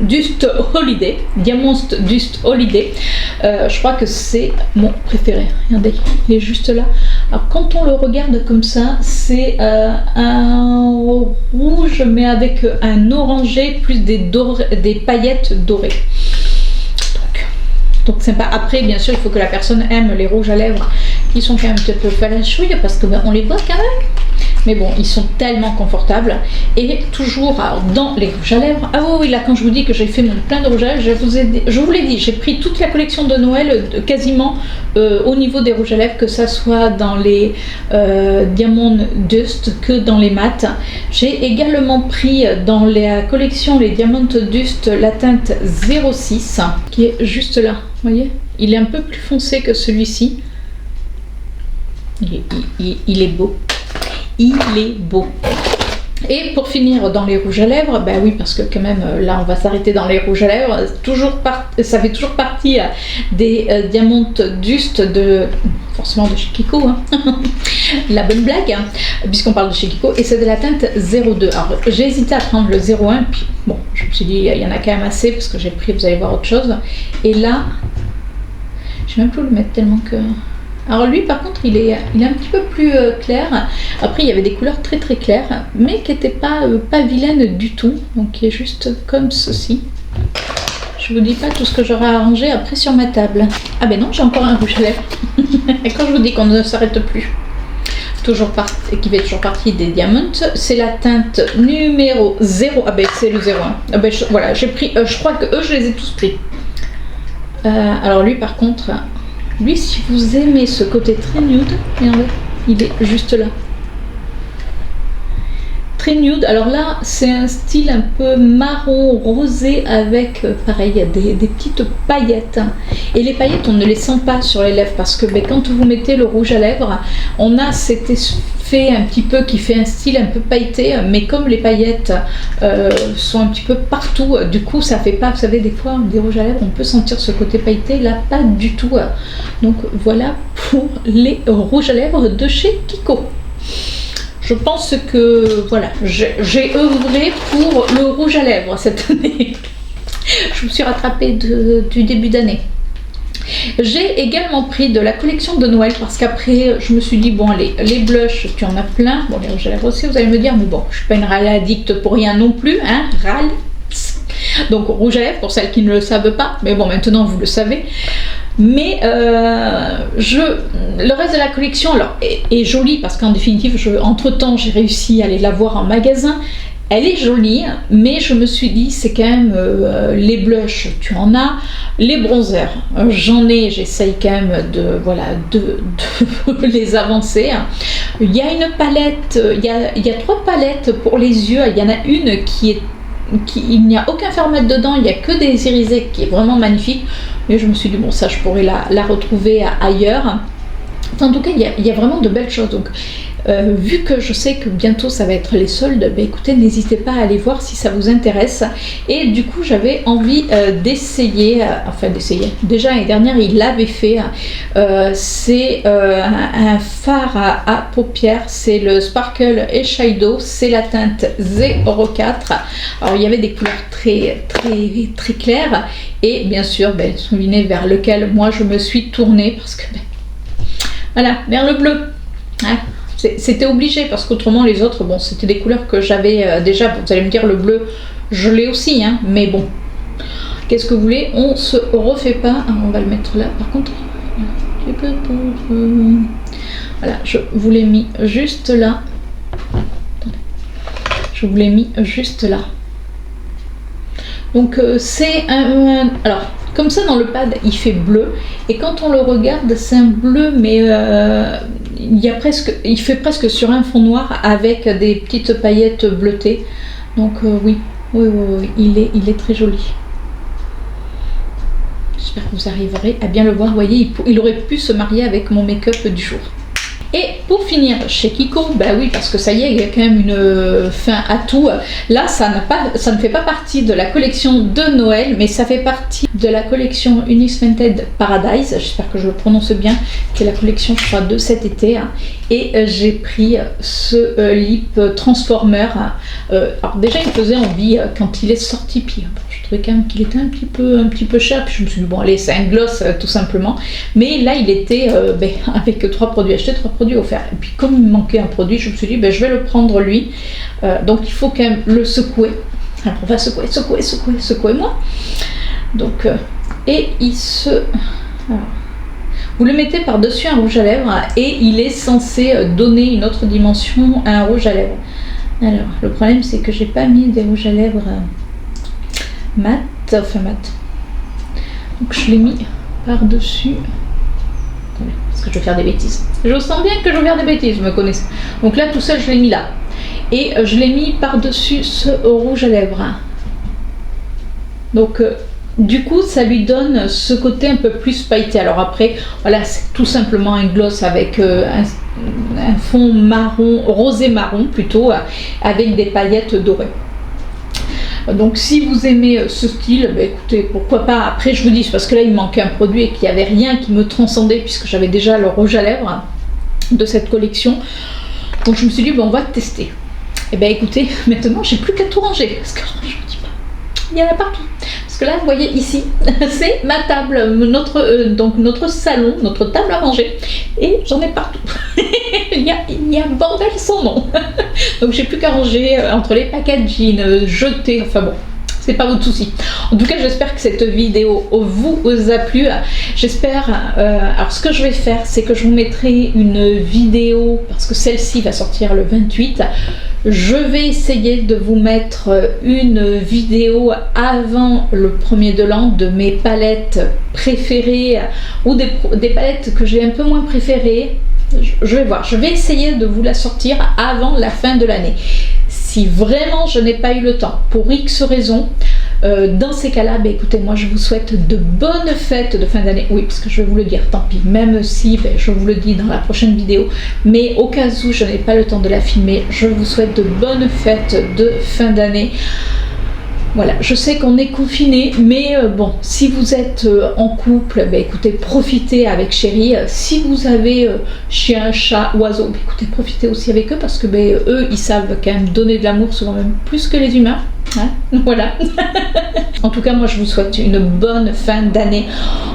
Dust Holiday. Diamonds Dust Holiday. Je crois que c'est mon préféré. Regardez, il est juste là. Alors quand on le regarde comme ça, c'est un rouge mais avec un orangé plus des paillettes dorées. Donc sympa. Après, bien sûr, il faut que la personne aime les rouges à lèvres qui sont quand même un petit peu falachouilles parce que on les voit quand même. Mais bon, ils sont tellement confortables. Et toujours alors, dans les rouges à lèvres. Ah oui, là, quand je vous dis que j'ai fait mon plein de rouges à lèvres, je vous l'ai dit, j'ai pris toute la collection de Noël quasiment au niveau des rouges à lèvres, que ça soit dans les Diamond Dust que dans les mats. J'ai également pris dans la collection les Diamond Dust la teinte 06 qui est juste là. Vous voyez, il est un peu plus foncé que celui-ci. Il est beau. Il est beau. Et pour finir dans les rouges à lèvres, bah oui, parce que quand même là on va s'arrêter dans les rouges à lèvres, ça fait toujours partie des Diamond Dust forcément de chez Kiko, hein. La bonne blague, hein, puisqu'on parle de chez Kiko, et c'est de la teinte 02. Alors j'ai hésité à prendre le 01, puis bon, je me suis dit il y en a quand même assez parce que j'ai pris, vous allez voir autre chose. Et là, je vais même plus le mettre tellement que... Alors lui par contre il est un petit peu plus clair. Après il y avait des couleurs très très claires mais qui n'étaient pas vilaines du tout, donc qui est juste comme ceci. Je vous dis pas tout ce que j'aurai arrangé après sur ma table. Ah ben non, j'ai encore un rouge à lèvres. Et quand je vous dis qu'on ne s'arrête plus, qui fait toujours partie des Diamonds, c'est la teinte numéro 0. Ah ben c'est le 01. Ah ben voilà, j'ai pris, je crois que eux je les ai tous pris. Alors lui par contre, lui, si vous aimez ce côté très nude, regardez, il est juste là. Très nude. Alors là, c'est un style un peu marron rosé avec, pareil, des petites paillettes. Et les paillettes, on ne les sent pas sur les lèvres parce que quand vous mettez le rouge à lèvres, on a cet effet un petit peu qui fait un style un peu pailleté, mais comme les paillettes sont un petit peu partout, du coup, ça fait pas, vous savez, des fois, des rouges à lèvres, on peut sentir ce côté pailleté, là, pas du tout. Donc voilà pour les rouges à lèvres de chez Kiko. Je pense que voilà, j'ai œuvré pour le rouge à lèvres cette année. Je me suis rattrapée du début d'année. J'ai également pris de la collection de Noël parce qu'après je me suis dit bon les blushs tu en as plein, bon les rouges à lèvres aussi vous allez me dire mais bon je suis pas une râle addict pour rien non plus, hein, râle. Donc rouge à lèvres pour celles qui ne le savent pas, mais bon maintenant vous le savez. Mais le reste de la collection alors, est joli parce qu'en définitive, entre temps j'ai réussi à aller la voir en magasin. Elle est jolie, mais je me suis dit, c'est quand même les blushs, tu en as, les bronzers, j'en ai, j'essaye quand même de, voilà, de les avancer. Il y a une palette, il y a 3 palettes pour les yeux, il y en a une il n'y a aucun fermette dedans, il n'y a que des irisés qui est vraiment magnifique, mais je me suis dit, bon, ça je pourrais la retrouver ailleurs. Enfin, en tout cas, il y a vraiment de belles choses. Donc, vu que je sais que bientôt ça va être les soldes, ben, écoutez, n'hésitez pas à aller voir si ça vous intéresse. Et du coup, j'avais envie d'essayer, déjà l'année dernière, il l'avait fait. C'est un fard à paupières, c'est le Sparkle Eyeshadow, c'est la teinte 04. Alors, il y avait des couleurs très, très, très claires. Et bien sûr, ben, souvenez vers lequel moi je me suis tournée parce que, ben, voilà, vers le bleu. Hein, c'était obligé parce qu'autrement les autres, bon, c'était des couleurs que j'avais déjà. Vous allez me dire, le bleu, je l'ai aussi, hein, mais bon, qu'est-ce que vous voulez, on se refait pas. Alors, on va le mettre là. Par contre, voilà, je vous l'ai mis juste là. Je vous l'ai mis juste là. Donc c'est alors comme ça dans le pad il fait bleu et quand on le regarde c'est un bleu mais il fait presque sur un fond noir avec des petites paillettes bleutées. Donc oui, il est très joli. J'espère que vous arriverez à bien le voir. Vous voyez, il aurait pu se marier avec mon make-up du jour. Et pour finir chez Kiko, bah oui, parce que ça y est, il y a quand même une fin à tout. Là, ça ne fait pas partie de la collection de Noël, mais ça fait partie de la collection Unexpected Paradise, j'espère que je le prononce bien, qui est la collection, je crois, de cet été. Et j'ai pris ce lip transformer. Alors déjà, il me faisait envie quand il est sorti, puis je trouvais quand même qu'il était un petit peu cher, puis je me suis dit, bon allez, c'est un gloss tout simplement. Mais là, il était avec 3 produits achetés, 3 produits offerts. Et puis comme il me manquait un produit, je me suis dit, je vais le prendre lui. Donc il faut quand même le secouer. Alors on va secouer moi. Donc, et il se... Alors, vous le mettez par-dessus un rouge à lèvres et il est censé donner une autre dimension à un rouge à lèvres. Alors, le problème c'est que j'ai pas mis des rouges à lèvres mat. Donc je l'ai mis par-dessus. Parce que je vais faire des bêtises. Je sens bien que je vais faire des bêtises, vous me connaissez. Donc là, tout seul, je l'ai mis là. Et je l'ai mis par-dessus ce rouge à lèvres. Donc... du coup, ça lui donne ce côté un peu plus pailleté. Alors après, voilà, c'est tout simplement un gloss avec un fond marron, rosé marron plutôt, avec des paillettes dorées. Donc si vous aimez ce style, écoutez, pourquoi pas. Après, je vous dis, c'est parce que là, il me manquait un produit et qu'il n'y avait rien qui me transcendait puisque j'avais déjà le rouge à lèvres de cette collection. Donc je me suis dit, on va tester. Et bien écoutez, maintenant, j'ai plus qu'à tout ranger parce que je vous dis pas, il y en a partout. Parce que là, vous voyez ici, c'est ma table, notre salon, notre table à manger. Et j'en ai partout. il y a un bordel sans nom. Donc j'ai plus qu'à ranger entre les packaging, jeter, enfin bon. C'est pas votre souci. En tout cas, j'espère que cette vidéo vous a plu. J'espère... alors, ce que je vais faire, c'est que je vous mettrai une vidéo, parce que celle-ci va sortir le 28. Je vais essayer de vous mettre une vidéo avant le 1er de l'an de mes palettes préférées ou des palettes que j'ai un peu moins préférées. Je vais voir. Je vais essayer de vous la sortir avant la fin de l'année. Si vraiment je n'ai pas eu le temps, pour X raisons, dans ces cas-là, écoutez, moi je vous souhaite de bonnes fêtes de fin d'année. Oui, parce que je vais vous le dire, tant pis, même si je vous le dis dans la prochaine vidéo, mais au cas où je n'ai pas le temps de la filmer, je vous souhaite de bonnes fêtes de fin d'année. Voilà, je sais qu'on est confiné, mais bon, si vous êtes en couple, écoutez, profitez avec chérie. Si vous avez chien, chat, oiseau, écoutez, profitez aussi avec eux parce que eux, ils savent quand même donner de l'amour, souvent même plus que les humains. Hein, voilà. En tout cas, moi, je vous souhaite une bonne fin d'année,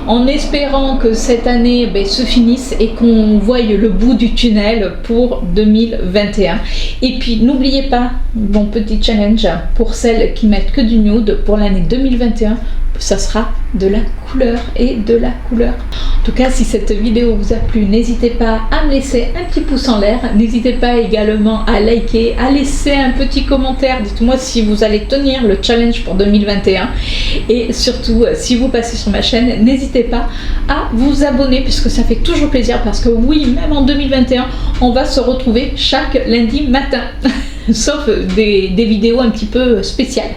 en espérant que cette année se finisse et qu'on voie le bout du tunnel pour 2021. Et puis, n'oubliez pas, mon petit challenge pour celles qui mettent que du nude pour l'année 2021, ça sera de la couleur et de la couleur. En tout cas, si cette vidéo vous a plu, n'hésitez pas à me laisser un petit pouce en l'air. N'hésitez pas également à liker, à laisser un petit commentaire. Dites-moi si vous allez tenir le challenge pour 2021. Et surtout, si vous passez sur ma chaîne, n'hésitez pas à vous abonner puisque ça fait toujours plaisir. Parce que oui, même en 2021, on va se retrouver chaque lundi matin. Sauf des vidéos un petit peu spéciales.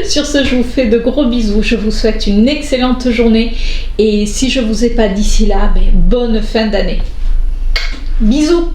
Sur ce, je vous fais de gros bisous, je vous souhaite une excellente journée et si je ne vous ai pas d'ici là, bonne fin d'année. Bisous.